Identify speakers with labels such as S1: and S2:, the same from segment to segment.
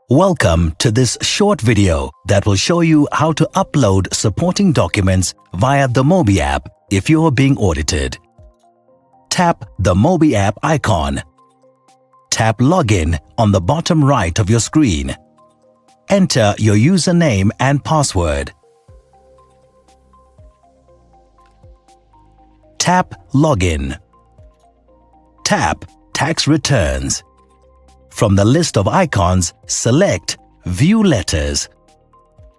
S1: Welcome to this short video that will show you how to upload supporting documents via the MobiApp if you are being audited. Tap the MobiApp icon. Tap Login on the bottom right of your screen. Enter your username and password. Tap Login. Tap Tax Returns. From the list of icons, select View Letters.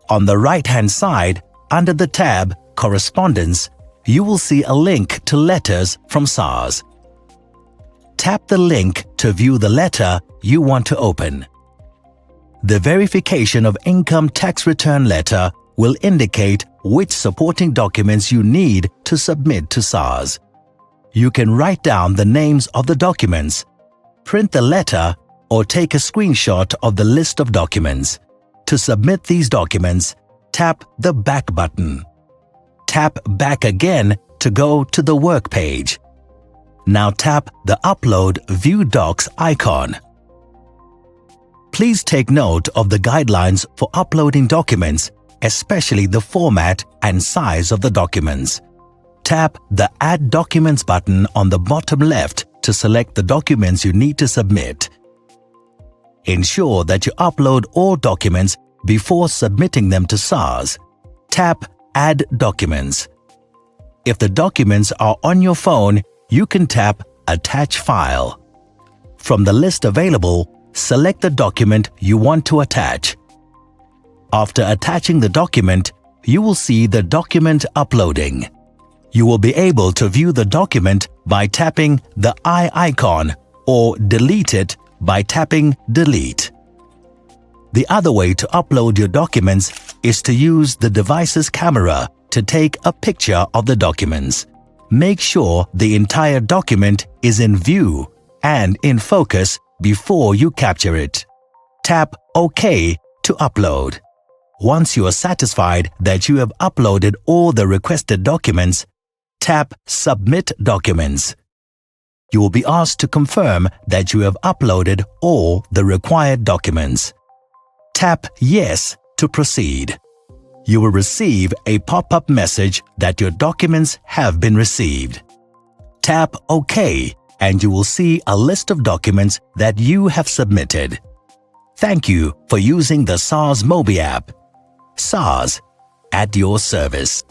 S1: On the right-hand side, under the tab Correspondence, you will see a link to letters from SARS. Tap the link to view the letter you want to open. The verification of income tax return letter will indicate which supporting documents you need to submit to SARS. You can write down the names of the documents, print the letter, or take a screenshot of the list of documents. To submit these documents, tap the Back button. Tap Back again to go to the work page. Now tap the Upload View Docs icon. Please take note of the guidelines for uploading documents, especially the format and size of the documents. Tap the Add Documents button on the bottom left to select the documents you need to submit. Ensure that you upload all documents before submitting them to SARS. Tap Add Documents. If the documents are on your phone, you can tap Attach File. From the list available, select the document you want to attach. After attaching the document, you will see the document uploading. You will be able to view the document by tapping the eye icon or delete it by tapping Delete. The other way to upload your documents is to use the device's camera to take a picture of the documents. Make sure the entire document is in view and in focus before you capture it. Tap OK to upload. Once you are satisfied that you have uploaded all the requested documents, tap Submit Documents. You will be asked to confirm that you have uploaded all the required documents. Tap Yes to proceed. You will receive a pop-up message that your documents have been received. Tap OK and you will see a list of documents that you have submitted. Thank you for using the SARS MobiApp. SARS, at your service.